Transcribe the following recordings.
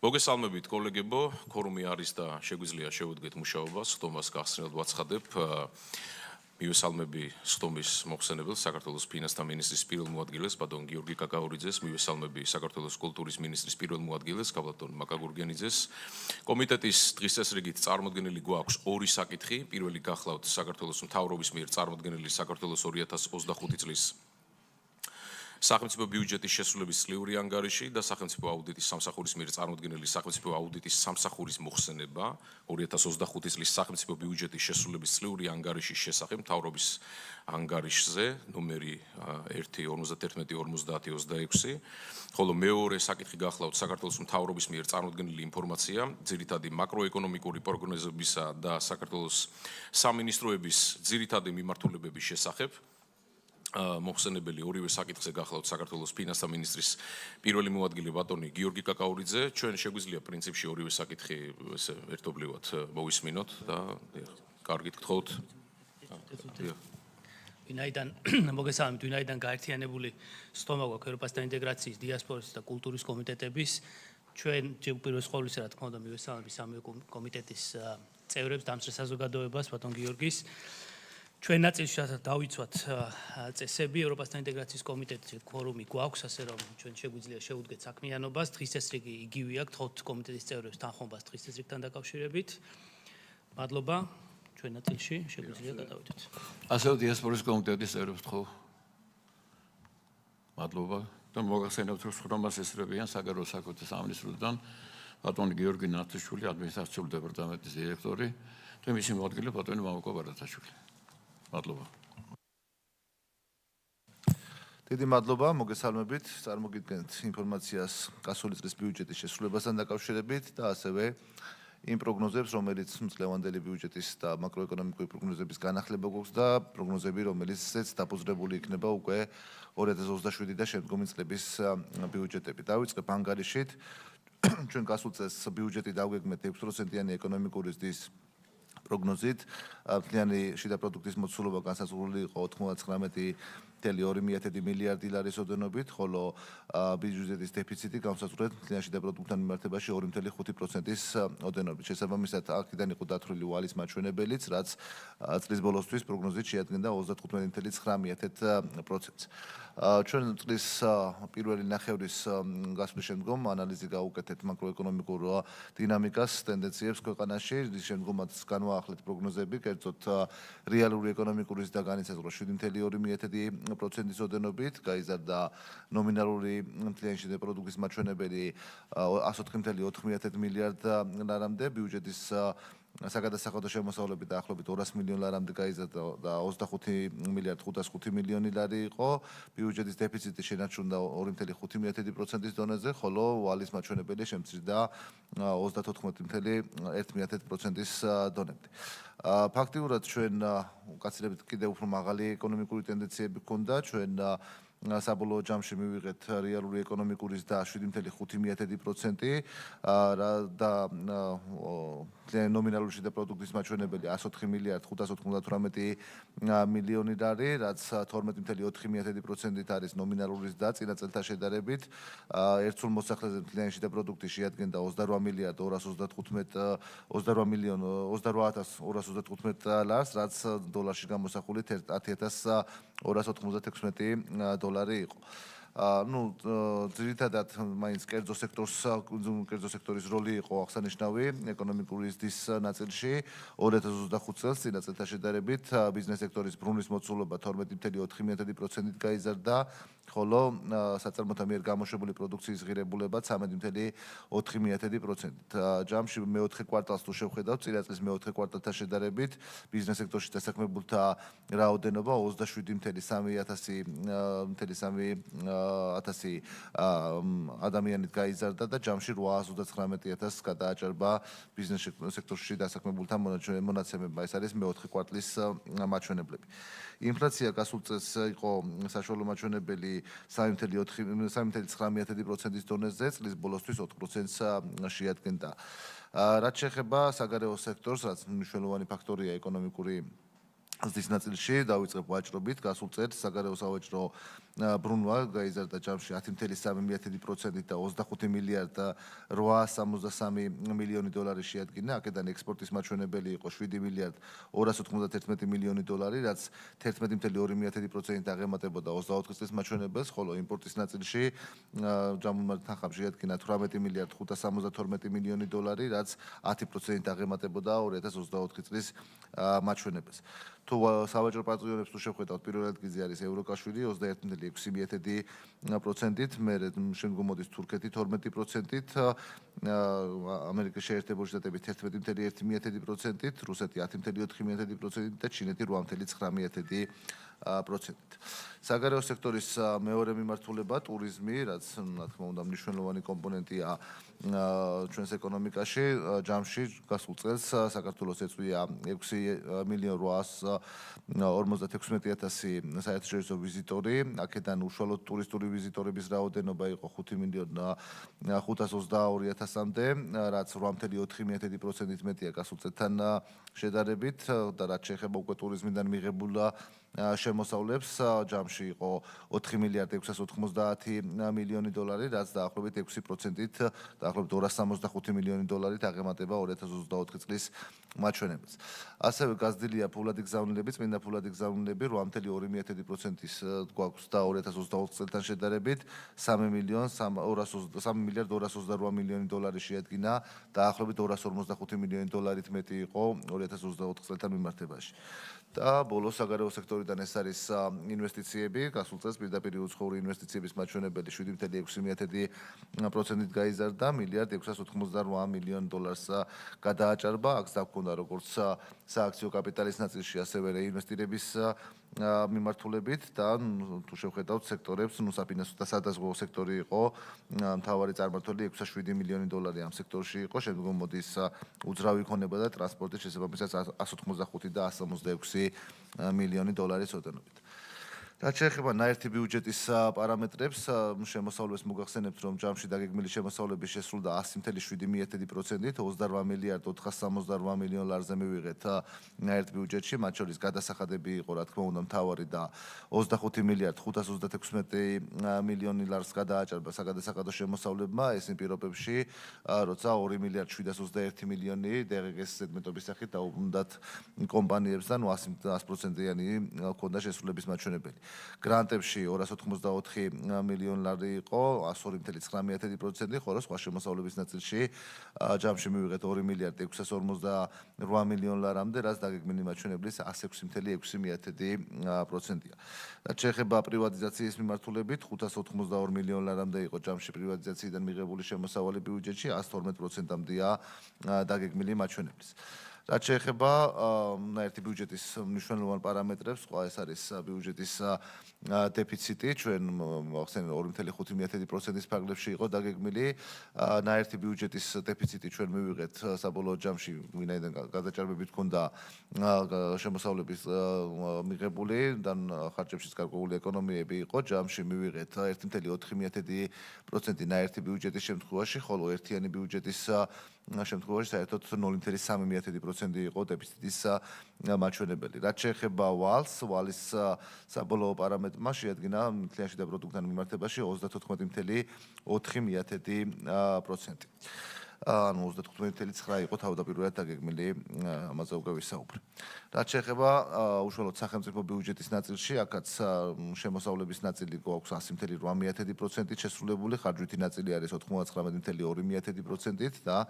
მოგესალმებით კოლეგებო, ქორუმი არის და შეგვიძლია შევუდგეთ მუშაობას, ხდომას გახსნილად ვაცხადებ. მივესალმები ხდომის მოხსენებელს, საქართველოს ფინანსთა მინისტრის პირველ მოადგილეს, ბატონ გიორგი კაკაურიძეს, მივესალმები საქართველოს კულტურის მინისტრის პირველ მოადგილეს, ბატონ მაკაგურგენიძეს. კომიტეტის დღის წესრიგით წარმოდგენილი გვაქვს ორი საკითხი. პირველი გახლავთ საქართველოს მთავრობის მიერ წარმოდგენილი საქართველოს 2025 წლის სახელმწიფო ბიუჯეტის შესრულების წლიური ანგარიში და სახელმწიფო აუდიტის სამსახურის მიერ წარმოდგენილი სახელმწიფო აუდიტის სამსახურის მოხსენება 2025 წლის სახელმწიფო ბიუჯეტის შესრულების წლიური ანგარიშის შესახებ მთავრობის ანგარიშზე ნომერი 1/51-50-26, ხოლო მეორე საკითხი გახლავთ საქართველოს მთავრობის მიერ წარმოდგენილი ინფორმაცია ძირითადი მაკროეკონომიკური პროგნოზებისა და საქართველოს სამინისტროების ძირითადი მიმართულებების შესახებ. მოხსენებელი ორივე საკითხზე გახლავთ საქართველოს ფინანსთა მინისტრის პირველი მოადგილე ბატონი გიორგი კაკაურიძე. ჩვენ შეგვიძლია პრინციპში ორივე საკითხი ესე ერთობლივად მოვისმინოთ და კარგით გთხოვთ. ვინაიდან მოგესალმებით, ვინაიდან გაერთიანებული სტომა გვაქვს ევროპასთან ინტეგრაციის, დიასპორის და კულტურის კომიტეტების, ჩვენ პირველ ყოვლისა რა თქმა უნდა მივესალმებით სამივე კომიტეტის წევრებს, დამცრე საზოგადოებას, ბატონ გიორგის. ჩვენ ნაწილში დავიცვათ წესები, ევროპასთან ინტეგრაციის კომიტეტის ქორუმი გვაქვს, ასე რომ ჩვენ შეგვიძლია შევუდგეთ საქმიანობას, დღის წესრიგი იგივეა, გთხოვთ კომიტეტის წევრებს თანხმობას დღის წესრიგთან დაკავშირებით. მადლობა, ჩვენ ნაწილში შეგვიძლია გადავიდეთ. ასევე დიასპორის კომიტეტის წევრებს გთხოვ. მადლობა და მოგახსენებთ, რომ ხდომას ესწრებიან საგარეო საქმეთა სამინისტროდან ბატონი გიორგი ნათლიშვილი, ადმინისტრაციული დეპარტამენტის დირექტორი და მისი მოადგილე ბატონი მამუკო ბარათაშვილი. მადლობა. დიდი მადლობა, მოგესალმებით. წარმოგიდგენთ ინფორმაციას გასული წლის ბიუჯეტის შესრულებასთან დაკავშირებით და ასევე იმ პროგნოზებს, რომელიც წლევანდელი ბიუჯეტის და მაკროეკონომიკური პროგნოზების განახლება გვაქვს და პროგნოზები, რომელიცაც დაფუძნებული იქნება უკვე 2027 და შემდგომი წლების ბიუჯეტები. დავიწყებ ანგარიშით. ჩვენ გასულ წელს ბიუჯეტი დავგეგმეთ 6%-იანი ეკონომიკური ზრდის პროგნოზით, მთლიანი შიდა პროდუქტის მოცულობა განსაზღვრული იყო 99.2 მილიარდი ლარის ოდენობით, ხოლო ბიუჯეტის დეფიციტი განსაზღვრეთ მთლიანი შიდა პროდუქტთან მიმართებაში 2.5%-ის ოდენობით. შესაბამისად, აქედან იყო დათვლილი ვალის მაჩვენებელიც, რაც წლის ბოლოსთვის პროგნოზით შეადგენდა 35.9%-ს. ჩვენ წლის პირველი ნახევრის გასვლის შემდგომ ანალიზი გავუკეთეთ მაკროეკონომიკურ დინამიკას, ტენდენციებს ქვეყანაში, რის შემდგომაც განვაახლეთ პროგნოზები, კერძოდ რეალური ეკონომიკური ზრდა განისაზღვრა 7.2%-ის ოდენობით, გაიზარდა ნომინალური მთლიანი შიდა პროდუქტის მაჩვენებელი 104.4 მილიარდ ლარამდე, ბიუჯეტის საგადასახადო შემოსავლები დაახლოებით 200 მილიონ ლარამდე გაიზარდა და 25.505 მილიონი ლარი იყო. ბიუჯეტის დეფიციტი შენარჩუნდა 2.5%-ის დონეზე, ხოლო ვალის მაჩვენებელი შემცირდა 34.1%-ის დონემდე. ფაქტიურად ჩვენ უკაცრებით კიდევ უფრო მაღალი ეკონომიკური ტენდენციები ჰქონდა, ჩვენ საბოლოო ჯამში მივიღეთ რეალური ეკონომიკური ზრდა 7.5% და ნომინალური შიდა პროდუქტის მაჩვენებელი 104 მილიარდ 598 მილიონი ლარი, რაც 12.4%-ით არის ნომინალური ზრდა წინა წელთან შედარებით. ერთსულ მოსახლეზე მთლიანი შიდა პროდუქტი შეადგენდა 28 მილიარდ 28.235 ლარს, რაც დოლარში გამოსახული 10.296 დოლარი იყო. ძირითადად მაინც კერძო სექტორის როლი იყო აღსანიშნავი ეკონომიკური ზრდის ნაწილში. 2025 წელს წინა წელთან შედარებით ბიზნეს სექტორის ბრუნვის მოცულობა 12.4%-ით გაიზარდა, ხოლო საწარმოთა მიერ გამოშვებული პროდუქციის ღირებულება 13.4%-ით. ჯამში მეოთხე კვარტალს თუ შევხედავთ, წინა წლის მეოთხე კვარტალთან შედარებით ბიზნეს სექტორში დასაქმებულთა რაოდენობა 27.3 ადამიანით გაიზარდა და ჯამში 839.000 გადააჭარბა ბიზნეს სექტორში დასაქმებულთა მონაცემება. ეს არის მეოთხე კვარტლის მაჩვენებლები. ინფლაცია გასულ წელს იყო საშუალო მაჩვენებელი 3.9%-ის დონეზე, წლის ბოლოსთვის 4%-ს შეადგენდა. რაც შეეხება საგარეო სექტორს, რაც მნიშვნელოვანი ფაქტორია ეკონომიკური ზრდის ნაწილში, დავიწყებ ვაჭრობით. გასულ წელს საგარეო სავაჭრო ბრუნვა გაიზარდა ჯამში 10.3%-ით და 25 მილიარდ 863 მილიონი დოლარი შეადგინა. აქედან ექსპორტის მაჩვენებელი იყო 7 მილიარდ 291 მილიონი დოლარი, რაც 11.2%-ით აღემატებოდა 24 წლის მაჩვენებელს, ხოლო იმპორტის ნაწილში ჯამურ თანხამ შეადგინა 18 მილიარდ 572 მილიონი დოლარი, რაც 10%-ით აღემატებოდა 2024 წლის მაჩვენებელს. თუ სავაჭრო პატრონებს თუ შევხედავთ, პირველ ადგილზე არის ევროკავშირი 21.6%-ით, მერე შემდგომ მოდის თურქეთი 12%-ით, ამერიკის შეერთებული შტატები 11.1%-ით, რუსეთი 10.4%-ით და ჩინეთი 8.9%-ით. საგარეო სექტორის მეორე მიმართულება ტურიზმი, რაც რა თქმა უნდა მნიშვნელოვანი კომპონენტია ჩვენს ეკონომიკაში, ჯამში გასულ წელს საქართველოს ეწვია 6.856.000 საერთაშორისო ვიზიტორი, აქედან უშუალოდ ტურისტული ვიზიტორების რაოდენობა იყო 5.522.000-მდე, რაც 8.4%-ით მეტია გასულ წელთან შედარებით და რაც შეეხება უკვე ტურიზმიდან მიღებულ შემოსავლებს, ჯამში იყო 4 მილიარდ 690 მილიონი დოლარი, რაც დაახლოებით 6%-ით, დაახლოებით 265 მილიონი დოლარით აღემატება 2024 წლის მაჩვენებელს. ასევე გაზრდილია ფულადი გზავნილები, წმინდა ფულადი გზავნილები 8.2%-ის გვაქვს და 2024 წელთან შედარებით 3 მილიარდ 228 მილიონი დოლარი შეადგინა, დაახლოებით 255 მილიონი დოლარით მეტი იყო 2024 წელთან მიმართებაში. და ბოლოს საგარეო სექტორიდან ეს არის ინვესტიციები, გასულ წელს პირდაპირ უცხოური ინვესტიციების მაჩვენებელი 7.6%-ით გაიზარდა, მილიარდ 688 მილიონ დოლარს გადააჭარბა. აქ დაგვქონდა როგორც სააქციო კაპიტალის ნაწილში, ასევე რეინვესტირების მიმართულებით და თუ შევხედავთ სექტორებს, საფინანსო და სადაზღვევო სექტორი იყო მთავარი წარმმართველი 607 მილიონი დოლარი ამ სექტორში იყო, შემდგომ მოდის უძრავი ქონება და ტრანსპორტი, შესაბამისად 185 და 166 მილიონი დოლარის ოდენობით. რაც შეეხება ნაერთი ბიუჯეტის პარამეტრებს, შემოსავლებს მოგახსენებთ, რომ ჯამში დაგეგმილი შემოსავლები შესრულდა 100.7%-ით, 28 მილიარდ 468 მილიონ ლარზე მივიღეთ ნაერთ ბიუჯეტში, მათ შორის გადასახადები იყო, რა თქმა უნდა, მთავარი და 25 მილიარდ 536 მილიონი ლარს გადააჭარბა საგადასახადო შემოსავლებმა, ეს იმ პირობებში, როცა 2 მილიარდ 721 მილიონი DGS ზედმეტობის სახით დაუბრუნდათ კომპანიებსთან 100%-იანი ჰქონდა შესრულების მაჩვენებელი. გრანტებში 284 მილიონი ლარი იყო, 102.9%, ხოლო სხვა შემოსავლების ნაწილში ჯამში მივიღეთ 2 მილიარდ 658 მილიონ ლარამდე, რაც დაგეგმილი მაჩვენებლის 106.6%-ია. რაც შეეხება პრივატიზაციის მიმართულებით, 582 მილიონ ლარამდე იყო ჯამში პრივატიზაციიდან მიღებული შემოსავალი ბიუჯეტში, 112%-ამდეა დაგეგმილი მაჩვენებლის. რაც შეეხება ნაერთი ბიუჯეტის მნიშვნელოვან პარამეტრებს, სხვა ეს არის ბიუჯეტის დეფიციტი, ჩვენ ახსენე 2.5%-ის ფარგლებში იყო დაგეგმილი, ნაერთი ბიუჯეტის დეფიციტი ჩვენ მივიღეთ საბოლოო ჯამში, ვინაიდან გადაჭარბებით ჰქონდა შემოსავლების მიღებული და ხარჯებშიც გარკვეული ეკონომიები იყო, ჯამში მივიღეთ 1.4% ნაერთი ბიუჯეტის შემთხვევაში, ხოლო ერთიანი ბიუჯეტის შემთხვევაში საერთოდ 0.3% იყო დეფიციტის მაჩვენებელი. რაც შეეხება ვალის საბოლოო პარამეტრმა შეადგინა მთლიანში და პროდუქტთან მიმართებაში 34.4%. ანუ 39.9 იყო თავდაპირველად დაგეგმილი ამაზე უკვე ვისაუბრე. რაც შეეხება უშუალოდ სახელმწიფო ბიუჯეტის ნაწილში, აქაც შემოსავლების ნაწილი გვაქვს 100.8%-ით შესრულებული, ხარჯვითი ნაწილი არის 99.2%-ით და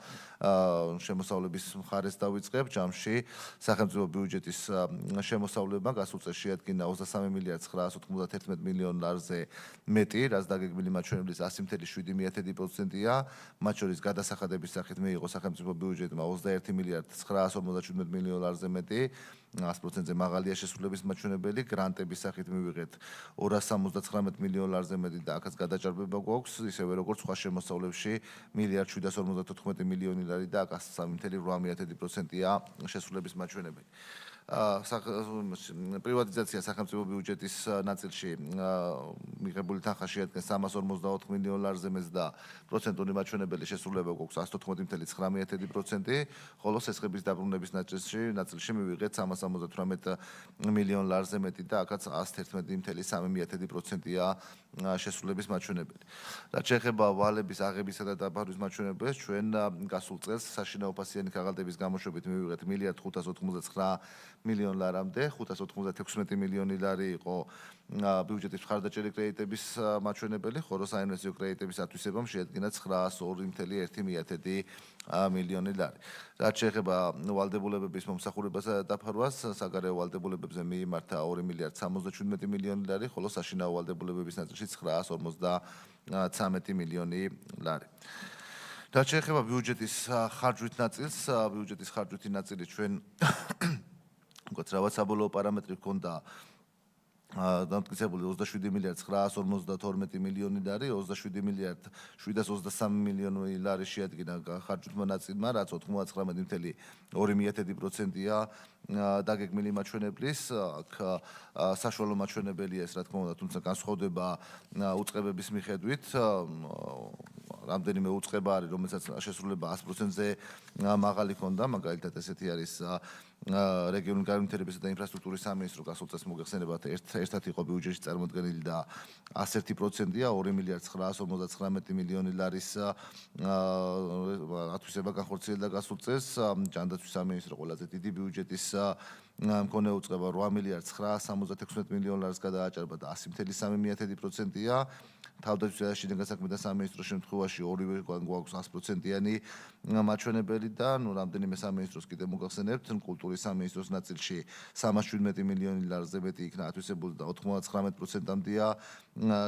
შემოსავლების მხარეს დავიწყებ, ჯამში სახელმწიფო ბიუჯეტის შემოსავლებმა გასულ წელს შეადგინა 23 მილიარდ 991 მილიონ ლარზე მეტი, რაც დაგეგმილი მაჩვენებლის 100.7%-ია, მათ შორის გადასახადების სახით მიიღო სახელმწიფო ბიუჯეტმა 21 მილიარდ 957 მილიონ ლარზე მეტი, 100%-ზე მაღალია შესრულების მაჩვენებელი, გრანტების სახით მივიღეთ 279 მილიონ ლარზე მეტი და აქაც გადაჭარბება გვაქვს, ისევე როგორც სხვა შემოსავლებში მილიარდ 754 მილიონი ლარი და აქ 3.8%-ია შესრულების მაჩვენებელი. პრივატიზაცია სახელმწიფო ბიუჯეტის ნაწილში მიღებული თანხა შეადგენს 354 მილიონ ლარზე მეც და პროცენტული მაჩვენებელი შესრულება გვაქვს 114.9%, ხოლო სესხების დაბრუნების ნაწილში მივიღეთ 378 მილიონ ლარზე მეტი და აქაც 111.3%-ია შესრულების მაჩვენებელი. რაც შეეხება ვალების აღებისა და დაფარვის მაჩვენებელს, ჩვენ გასულ წელს საშინაო ფასიანი ქაღალდების გამოშვებით მივიღეთ 1.599 მილიონ ლარამდე, 596 მილიონი ლარი იყო ბიუჯეტის მხარდაჭერილი კრედიტების მაჩვენებელი, ხოლო საინვესტიციო კრედიტების ათვისებამ შეადგინა 902.1 მილიონი ლარი. რაც შეეხება ვალდებულებების მომსახურებასა და დაფარვას, საგარეო ვალდებულებებზე მიიმართა 2.077 მილიონი ლარი, ხოლო საშინაო ვალდებულებების ნაწილში 943 მილიონი ლარი. რაც შეეხება ბიუჯეტის ხარჯვით ნაწილს, ბიუჯეტის ხარჯვითი ნაწილი ჩვენ როგორც რაღაც საბოლოო პარამეტრი ჰქონდა დამტკიცებული 27.952 მილიონი ლარი, 27.723 მილიონი ლარი შეადგინა ხარჯვითმა ნაწილმა, რაც 99.2%-ია დაგეგმილი მაჩვენებლის. აქ საშუალო მაჩვენებელია ეს, რა თქმა უნდა, თუმცა განსხვავდება უწყებების მიხედვით. რამდენიმე უწყება არის, რომელსაც შესრულება 100%-ზე მაღალი ჰქონდა, მაგალითად ესეთი არის რეგიონული განვითარებისა და ინფრასტრუქტურის სამინისტრო გასულ წელს მოგეხსენებათ ერთად იყო ბიუჯეტში წარმოდგენილი და 101%-ია 2.959 მილიონი ლარის ათვისება განხორციელდა გასულ წელს. ჯანდაცვის სამინისტრო ყველაზე დიდი ბიუჯეტის მქონე უწყება 8.976 მილიონ ლარს გადააჭარბა და 100.3%-ია. თავდაცვის და შინაგან საქმეთა სამინისტროს შემთხვევაში ორივე გვაქვს 100%-იანი მაჩვენებელი და რამდენიმე სამინისტროს კიდე მოგახსენებთ, კულტურის სამინისტროს ნაწილში 317 მილიონი ლარზე მეტი იქნა ათვისებული და 99%-ამდეა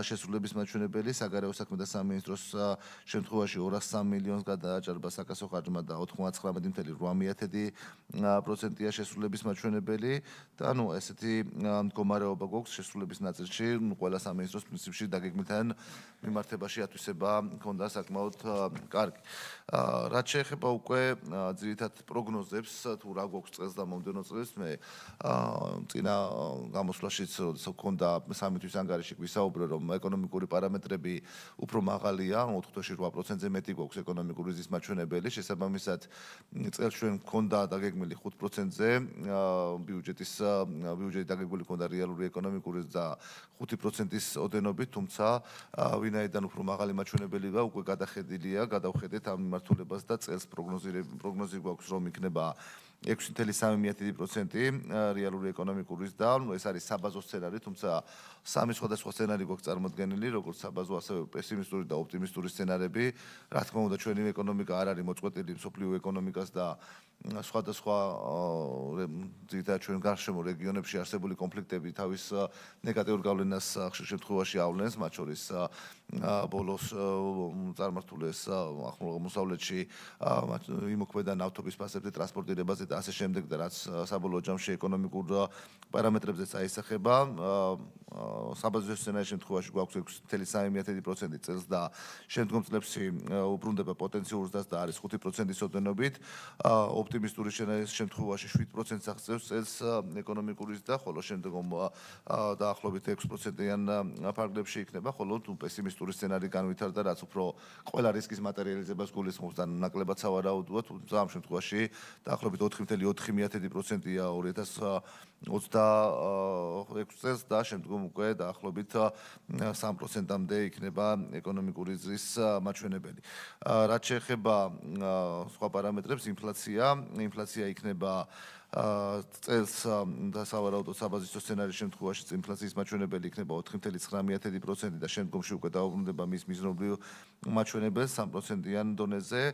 შესრულების მაჩვენებელი. საგარეო საქმეთა სამინისტროს შემთხვევაში 203 მილიონს გადააჭარბა საკასო ხარჯმა და 99.8%-ია შესრულების მაჩვენებელი და ესეთი მდგომარეობა გვაქვს შესრულების ნაწილში, ყველა სამინისტროს პრინციპში დაგეგმილთან მიმართებაში ათვისება მქონდა საკმაოდ კარგი. რაც შეეხება უკვე ძირითად პროგნოზებს, თუ რა გვაქვს წელს და მომდევნო წელს, მე წინა გამოსვლაშიც მქონდა სამი თვის ანგარიში გვისაუბრე, რომ ეკონომიკური პარამეტრები უფრო მაღალია, 4.8%-ზე მეტი გვაქვს ეკონომიკური ზრდის მაჩვენებელი, შესაბამისად წელს ჩვენ მქონდა დაგეგმილი 5%-ზე ბიუჯეტი დაგეგმილი მქონდა რეალური ეკონომიკური ზრდა 5%-ის ოდენობით, თუმცა ვინაიდან უფრო მაღალი მაჩვენებელია, უკვე გადახედილია, გადავხედეთ ამ მიმართულებას და წელს პროგნოზი გვაქვს, რომ იქნება 6.3% რეალური ეკონომიკური ზრდა. ეს არის საბაზო სცენარი, თუმცა სამი სხვადასხვა სცენარი გვაქვს წარმოდგენილი, როგორც საბაზო, ასევე პესიმისტური და ოპტიმისტური სცენარები. რა თქმა უნდა, ჩვენი ეკონომიკა არ არის მოწყვეტილი მსოფლიო ეკონომიკას და სხვადასხვა ძირითადად ჩვენ გარშემო რეგიონებში არსებული კონფლიქტები თავის ნეგატიურ გავლენას ხშირ შემთხვევაში ავლენს, მათ შორის ბოლოს წარმართულეს აღმოსავლეთში იმოქმედა ნავთობის ფასებზე, ტრანსპორტირებაზე და ასე შემდეგ და რაც საბოლოო ჯამში ეკონომიკურ პარამეტრებზე წაისახება. საბაზო სცენარის შემთხვევაში გვაქვს 6.3% წელს და შემდგომ წლებში უბრუნდება პოტენციურ ზრდას და არის 5%-ის ოდენობით. ოპტიმისტური სცენარის შემთხვევაში 7%-ს აღწევს წელს ეკონომიკური ზრდა, ხოლო შემდგომ დაახლოებით 6%-იან ფარგლებში იქნება, ხოლო პესიმისტური სცენარი განვითარდა, რაც უფრო ყველა რისკის მატერიალიზებას გულისხმობს და ნაკლებად სავარაუდოა, თუმცა ამ შემთხვევაში დაახლოებით 4.4%-ია 2026 წელს და შემდგომ უკვე დაახლოებით 3%-ამდე იქნება ეკონომიკური ზრდის მაჩვენებელი. რაც შეეხება სხვა პარამეტრებს, ინფლაცია იქნება წელს დასავარაუდო საბაზისო სცენარის შემთხვევაში ინფლაციის მაჩვენებელი იქნება 4.9% და შემდგომში უკვე დაუბრუნდება მის მიზნობრივ მაჩვენებელს 3%-იან დონეზე.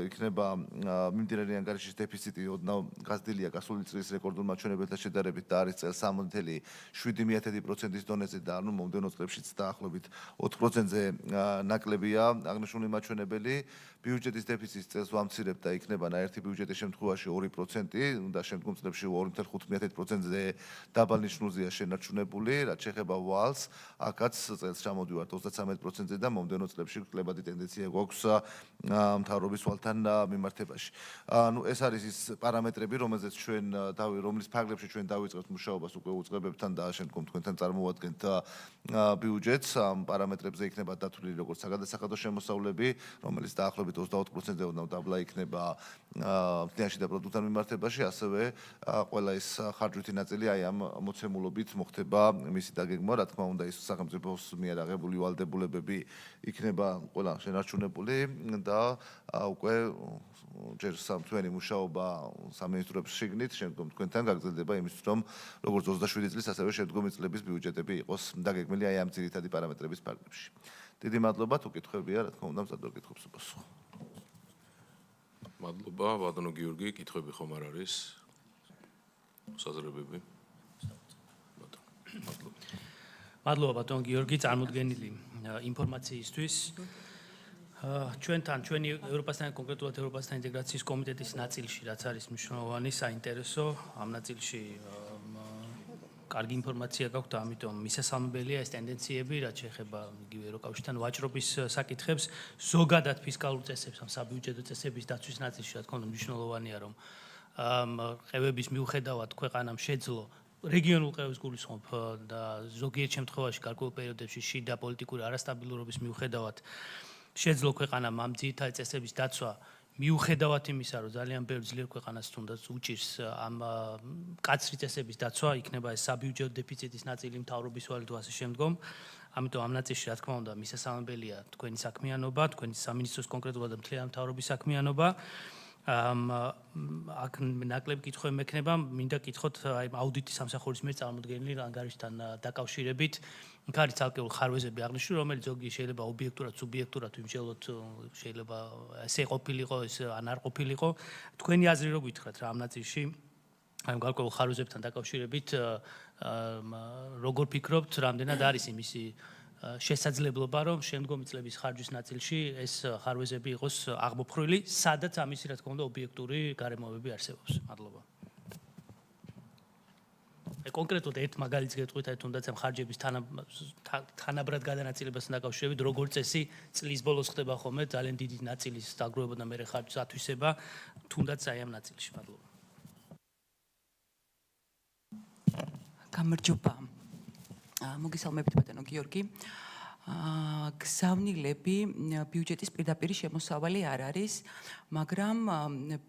იქნება მიმდინარე ანგარიშის დეფიციტი ოდნავ გაზრდილია გასული წლის რეკორდულ მაჩვენებელთან შედარებით და არის წელს 3.7%-ის დონეზე და მომდევნო წლებშიც დაახლოებით 4%-ზე ნაკლებია აღნიშნული მაჩვენებელი. ბიუჯეტის დეფიციტი წელს ვამცირებ და იქნება ნაერთი ბიუჯეტის შემთხვევაში 2%. და შემდგომ წლებში 2.5%-ზე დაბალ ნიშნულზეა შენარჩუნებული, რაც შეეხება ვალს, აქაც წელს ჩამოდივართ 33%-ზე და მომდევნო წლებში კლებადი ტენდენცია გვაქვს მთავრობის ვალთან მიმართებაში. ნუ ეს არის ის პარამეტრები, რომლის ფარგლებში ჩვენ დავიწყებთ მუშაობას უკვე უწყებებთან და შემდგომ თქვენთან წარმოვადგენთ ბიუჯეტს. ამ პარამეტრებზე იქნება დათვლილი როგორც საგადასახადო შემოსავლები, რომელიც დაახლოებით 24%-ზე უნდა დაბლა იქნება მთლიანში და პროდუქტთან მიმართებაში, ასევე ყველა ეს ხარჯვითი ნაწილი აი ამ მოცემულობით მოხდება მისი დაგეგმვა, რა თქმა უნდა, ის სახელმწიფოს მიერ აღებული ვალდებულებები იქნება ყველა შენარჩუნებული და უკვე ჯერ სამთვიანი მუშაობა სამინისტროების შიგნით, შემდგომ თქვენთან გაგრძელდება იმისთვის, რომ როგორც 27 წლის, ასევე შემდგომი წლების ბიუჯეტები იყოს დაგეგმილი აი ამ ძირითადი პარამეტრების ფარგლებში. დიდი მადლობა, თუ კითხვებია, რა თქმა უნდა, მზადვარ კითხვებს უპასუხო. მადლობა, ბატონო გიორგი, კითხვები ხომ არ არის? საზრებები? მადლობა. მადლობა ბატონ გიორგი წარმოდგენილი ინფორმაციისთვის. ჩვენთან ჩვენი ევროპასთან კონკრეტულად ევროპასთან ინტეგრაციის კომიტეტის ნაწილში რაც არის მნიშვნელოვანი საინტერესო ამ ნაწილში კარგი ინფორმაცია გაქვთ და ამიტომ მისასალმებელია ეს ტენდენციები რაც შეეხება იგივე ევროკავშირთან ვაჭრობის საკითხებს ზოგადად ფისკალურ წესებს ამ საბიუჯეტო წესების დაცვის ნაწილში რა თქმა უნდა მნიშვნელოვანია რომ ყევების მიუხედავად ქვეყანამ შეძლო რეგიონულ ყევებს გულისხმობ და ზოგიერთ შემთხვევაში გარკვეულ პერიოდებში შიდა პოლიტიკური არასტაბილურობის მიუხედავად შეძლო ქვეყანამ ამ ძირითადი წესების დაცვა მიუხედავად იმისა, რომ ძალიან ბევრ ძლიერ ქვეყანას თუნდაც უჭირს ამ კაცრი წესების დაცვა, იქნება ეს საბიუჯეტო დეფიციტის ნაწილი მთავრობის ვალით ასე შემდგომ. ამიტომ ამ ნაწილში რა თქმა უნდა მისასალმებელია თქვენი საქმიანობა, თქვენი სამინისტროს კონკრეტულად და მთლიანი მთავრობის საქმიანობა. აქ ნაკლები კითხვები მექნება, მინდა კითხოთ აი აუდიტის სამსახურის მიერ წარმოდგენილი ანგარიშთან დაკავშირებით. იქ არის ცალკეული ხარვეზები აღნიშნული, რომელიც ზოგი შეიძლება ობიექტურად, სუბიექტურად ვიმსჯელოთ, შეიძლება ესე ყოფილიყო, ეს ან არ ყოფილიყო. თქვენი აზრი რო გითხრათ რა ამ ნაწილში, აი გარკვეულ ხარვეზებთან დაკავშირებით, როგორ ფიქრობთ, რამდენად არის იმისი შესაძლებლობა, რომ შემდგომი წლების ხარჯვის ნაწილში ეს ხარვეზები იყოს აღმოფხრილი, სადაც ამისი რა თქმა უნდა ობიექტური გარემოებები არსებობს. მადლობა. კონკრეტულად ერთ მაგალითს გეტყვით, აი თუნდაც ამ ხარჯების თანაბრად გადანაწილებასთან დაკავშირებით, როგორც წესი წლის ბოლოს ხდება ხოლმე ძალიან დიდი ნაწილის დაგროვება და მერე ხარჯის ათვისება, თუნდაც აი ამ ნაწილში. მადლობა. გამარჯობა. მოგესალმებით ბატონო გიორგი. გზავნილები ბიუჯეტის პირდაპირ შემოსავალი არ არის, მაგრამ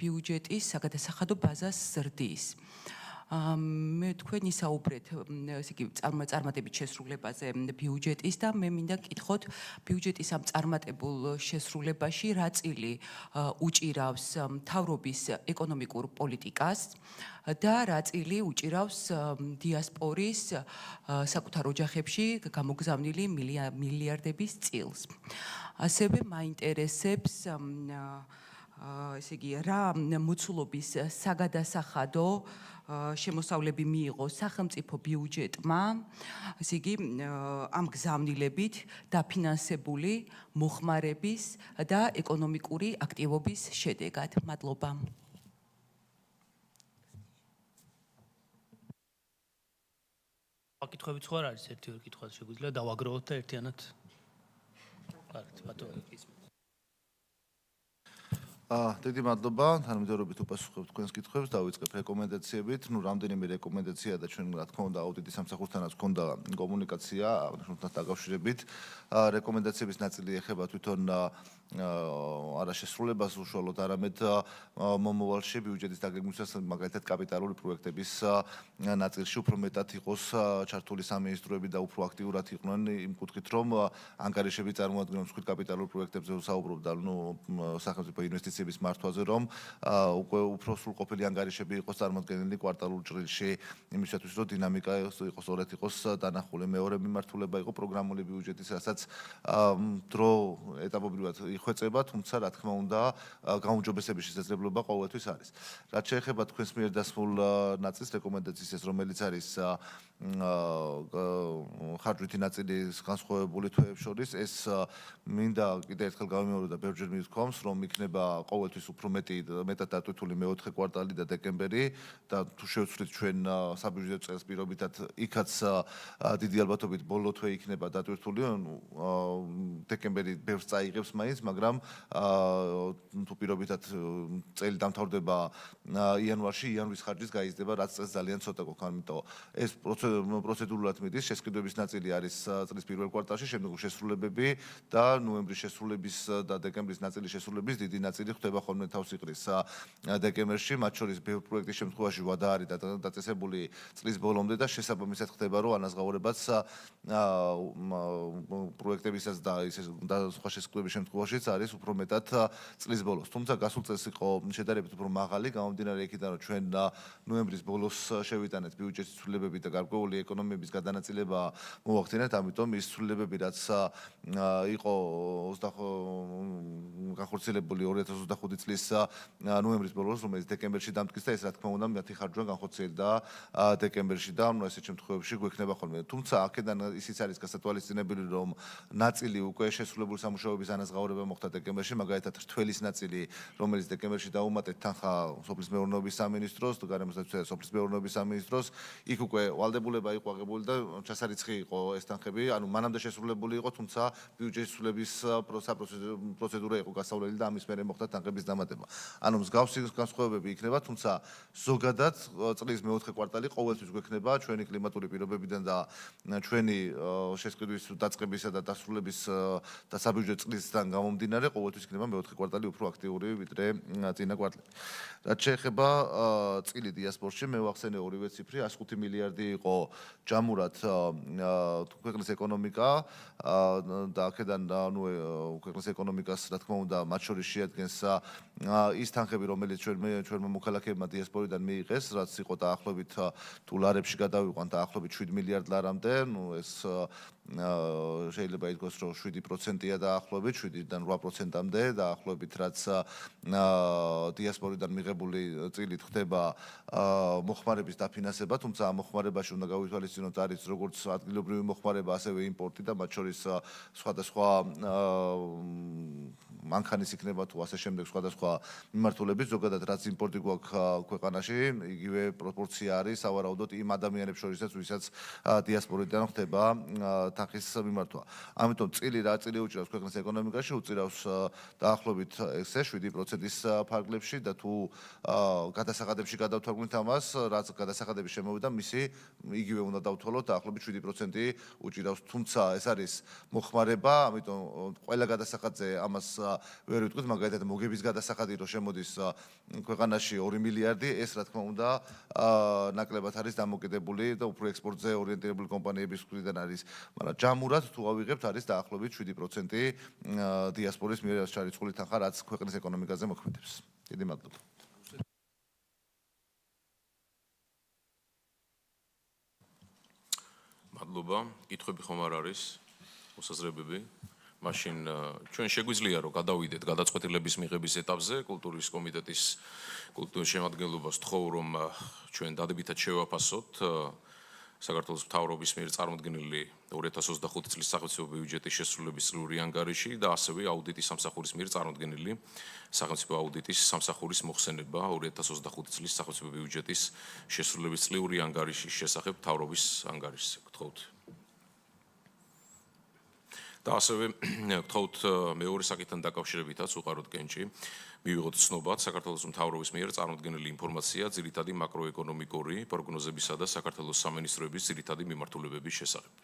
ბიუჯეტის საგადასახადო ბაზას ზრდის. მე თქვენი საუბრეთ, ესე იგი წარმატებით შესრულებაზე ბიუჯეტის და მე მინდა გკითხოთ ბიუჯეტის ამ წარმატებულ შესრულებაში რა წილი უჭირავს მთავრობის ეკონომიკურ პოლიტიკას და რა წილი უჭირავს დიასპორის საკუთარ ოჯახებში გამოგზავნილი მილიარდების წილს. ასევე მაინტერესებს ესე იგი რა მოცულობის საგადასახადო შემოსავლები მიიღო სახელმწიფო ბიუჯეტმა, ესე იგი ამ გზავნილებით დაფინანსებული მოხმარების და ეკონომიკური აქტივობის შედეგად. მადლობა. აკითხებიც ხო არ არის ერთი-ორი კითხვა შეგვიძლია დავაგროვოთ და ერთიანად. კარგად, ბატონო. დიდი მადლობა, თანამედროვეობით უპასუხებთ თქვენს კითხვებს, დავიწყებ რეკომენდაციებით. ნუ რამდენიმე რეკომენდაცია და ჩვენ რა თქმა უნდა აუდიტის სამსახურთანაც ჰქონდა კომუნიკაცია აღნიშნულთან დაკავშირებით. რეკომენდაციების ნაწილი ეხება თვითონ არა შესრულებას უშუალოდ, არამედ მომავალში ბიუჯეტის დაგეგმვისას მაგალითად კაპიტალური პროექტების ნაწილში უფრო მეტად იყოს ჩართული სამინისტროები და უფრო აქტიურად იყვნენ იმ კუთხით, რომ ანგარიშები წარმოადგენენ მსხვილ კაპიტალურ პროექტებზე ვსაუბრობდა, ნუ სახელმწიფო ინვესტიციების მართვაზე, რომ უკვე უფრო სრულყოფილი ანგარიშები იყოს წარმოდგენილი კვარტალურ ჭრილში, იმისათვის რომ დინამიკა იყოს სწორედ იყოს დანახული. მეორე მიმართულება იყო პროგრამული ბიუჯეტის, რასაც დრო ეტაპობრივად იხვეწება, თუმცა რა თქმა უნდა, გაუმჯობესების შესაძლებლობა ყოველთვის არის. რაც შეეხება თქვენს მიერ დასმულ ნაწილს, რეკომენდაციას, რომელიც არის ხარჯვითი ნაწილის განსხვავებული თვეებს შორის, ეს მინდა კიდევ ერთხელ გავიმეორო და ბევრჯერ მithქვამს, რომ იქნება ყოველთვის უფრო მეტად დატვირთული მეოთხე კვარტალი და დეკემბერი და თუ შევცვლით ჩვენ საბიუჯეტო წელს პირობითად, იქაც დიდი ალბათობით ბოლო თვე იქნება დატვირთული, დეკემბერი ბევრს წაიღებს მაინც, მაგრამ თუ პირობითად წელი დამთავრდება იანვარში, იანვრის ხარჯის გაიზრდება, რაც წელს ძალიან ცოტა გვაქვს, ამიტომ ეს პროცედურულად მიდის, შესყიდვების ნაწილი არის წლის პირველ კვარტალში, შემდეგ შესრულებები და ნოემბრის შესრულების და დეკემბრის ნაწილის შესრულების დიდი ნაწილი ხდება ხოლმე თავს იყრის დეკემბერში, მათ შორის ბევრ პროექტის შემთხვევაში ვადა არის დაწესებული წლის ბოლომდე და შესაბამისად ხდება, რომ ანაზღაურებაც პროექტებისაც და სხვა შესყიდვების შემთხვევაშიც არის უფრო მეტად წლის ბოლოს. თუმცა გასულ წელს იყო შედარებით უფრო მაღალი, გამომდინარე იქიდან, რომ ჩვენ ნოემბრის ბოლოს შევიტანეთ ბიუჯეტის ცვლილებები და გარკვეული ეკონომიების გადანაწილება მოვახდინეთ, ამიტომ ის ცვლილებები, რაც იყო განხორციელებული 2025 წლის ნოემბრის ბოლოს, რომელიც დეკემბერში დამტკიცა, ეს რა თქმა უნდა მათი ხარჯვა განხორციელდა დეკემბერში და ესეთ შემთხვევებში გვექნება ხოლმე. თუმცა აქედან ისიც არის გასათვალისწინებელი, რომ ნაწილი უკვე შესრულებული სამუშაოების ანაზღაურება მოხდა დეკემბერში, მაგალითად რთველის ნაწილი, რომელიც დეკემბერში დაუმატეთ თანხა სოფლის მეურნეობის სამინისტროს, გარემოსდაცვისა და სოფლის მეურნეობის სამინისტროს, იქ უკვე ვალდებულება იყო აღებული და ჩასარიცხი იყო ეს თანხები, ანუ მანამდე შესრულებული იყო, თუმცა ბიუჯეტის ცვლილების პროცედურა იყო გასავლელი და ამის მერე მოხდა თანხების დამატება. ანუ მსგავსი განსხვავებები იქნება, თუმცა ზოგადად წლის მეოთხე კვარტალი ყოველთვის გვექნება ჩვენი კლიმატური პირობებიდან და ჩვენი შესყიდვის დაწყებისა და დასრულების და საბიუჯეტო წლისგან გამომდინარე, ყოველთვის იქნება მეოთხე კვარტალი უფრო აქტიური ვიდრე წინა კვარტალი. რაც შეეხება წილი დიასპორაში, მე ვახსენე ორივე ციფრი, 105 მილიარდი იყო ჯამურად ქვეყნის ეკონომიკა და აქედან ქვეყნის ეკონომიკას რა თქმა უნდა მათ შორის შეადგენს ის თანხები, რომელიც ჩვენმა მოქალაქეებმა დიასპორიდან მიიღეს, რაც იყო დაახლოებით თუ ლარებში გადავიყვანთ დაახლოებით 7 მილიარდ ლარამდე, ეს შეიძლება ითქვას, რომ 7%-ია დაახლოებით, 7-დან 8%-მდე დაახლოებით, რაც დიასპორიდან მიღებული წილით ხდება მოხმარების დაფინანსება, თუმცა ამ მოხმარებაში უნდა გავითვალისწინოთ არის როგორც ადგილობრივი მოხმარება, ასევე იმპორტი და მათ შორის სხვადასხვა მანქანის იქნება თუ ასე შემდეგ სხვადასხვა მიმართულებით, ზოგადად რაც იმპორტი გვაქვს ქვეყანაში, იგივე პროპორცია არის სავარაუდოდ იმ ადამიანებს შორისაც, ვისაც დიასპორიდან ხდება თანხის მიმართვა. ამიტომ წილი უჭირავს ქვეყნის ეკონომიკაში, უჭირავს დაახლოებით ესე 7%-ის ფარგლებში და თუ გადასახადებში გადავთვალოთ ამას, რაც გადასახადების შემოვიდა, მისი იგივე უნდა დავთვალოთ, დაახლოებით 7% უჭირავს, თუმცა ეს არის მოხმარება, ამიტომ ყველა გადასახადზე ამას ვერ ვიტყვით, მაგალითად მოგების გადასახადი რო შემოდის ქვეყანაში 2 მილიარდი, ეს რა თქმა უნდა ნაკლებად არის დამოკიდებული და უფრო ექსპორტზე ორიენტირებული კომპანიების მხრიდან არის, მაგრამ ჯამურად თუ ავიღებთ არის დაახლოებით 7% დიასპორის მიერ ჩარიცხული თანხა, რაც ქვეყნის ეკონომიკაზე მოქმედებს. დიდი მადლობა. მადლობა. კითხვები ხომ არ არის? მოსაზრებები? მაშინ ჩვენ შეგვიძლია რომ გადავიდეთ გადაწყვეტილების მიღების ეტაპზე, კულტურის კომიტეტის კულტურის შემადგენლობას ვთხოვ, რომ ჩვენ დადებითად შევაფასოთ საქართველოს მთავრობის მიერ წარმოდგენილი 2025 წლის სახელმწიფო ბიუჯეტის შესრულების წლიური ანგარიში და ასევე აუდიტის სამსახურის მიერ წარმოდგენილი სახელმწიფო აუდიტის სამსახურის მოხსენება 2025 წლის სახელმწიფო ბიუჯეტის შესრულების წლიური ანგარიშის შესახებ მთავრობის ანგარიშზე. გთხოვთ. და ასევე გთხოვთ მეორე საკითხთან დაკავშირებითაც უყაროთ კენჭი მივიღოთ ცნობად საქართველოს მთავრობის მიერ წარმოდგენილი ინფორმაცია ძირითადი მაკროეკონომიკური პროგნოზებისა და საქართველოს სამინისტროების ძირითადი მიმართულებების შესახებ.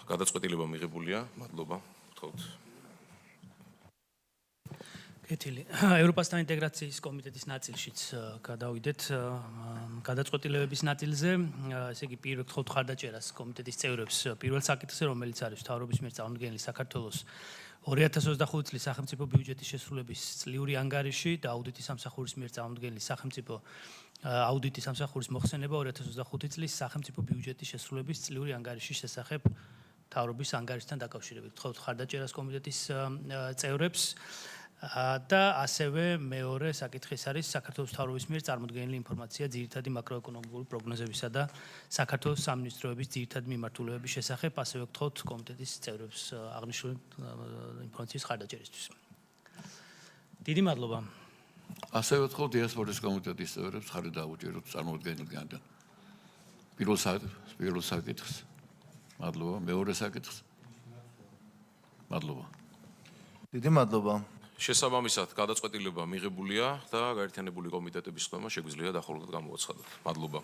გადაწყვეტილება მიღებულია. მადლობა. გთხოვთ. კეთილი. ევროპასთან ინტეგრაციის კომიტეტის ნაწილშიც გადავიდეთ გადაწყვეტილებების ნაწილზე. ესე იგი პირველ გთხოვთ ხარდაჭერას კომიტეტის წევრებს პირველ საკითხზე, რომელიც არის მთავრობის მიერ წარმოდგენილი საქართველოს 2025 წლის სახელმწიფო ბიუჯეტის შესრულების წლიური ანგარიში და აუდიტის სამსახურის მიერ წარმოდგენილი სახელმწიფო აუდიტის სამსახურის მოხსენება 2025 წლის სახელმწიფო ბიუჯეტის შესრულების წლიური ანგარიშის შესახებ მთავრობის ანგარიშთან დაკავშირებით. გთხოვთ ხარდაჭერას კომიტეტის წევრებს და ასევე მეორე საკითხის არის საქართველოს მთავრობის მიერ წარმოდგენილი ინფორმაცია ძირითადი მაკროეკონომიკური პროგნოზებისა და საქართველოს სამინისტროების ძირითადი მიმართულებების შესახებ, ასევე გთხოვთ კომიტეტის წევრებს აღნიშნული ინფორმაციის ხარდაჭერისთვის. დიდი მადლობა. ასევე ვთხოვ დიასპორის კომიტეტის წევრებს ხარი დაუჭიროთ წარმოადგენელგან. პირველ საკითხს. მადლობა. მეორე საკითხს. მადლობა. დიდი მადლობა. შესაბამისად, გადაწყვეტილება მიღებულია და გაერთიანებული კომიტეტების ხდომა შეგვიძლია დახურულად გამოაცხადოთ. მადლობა.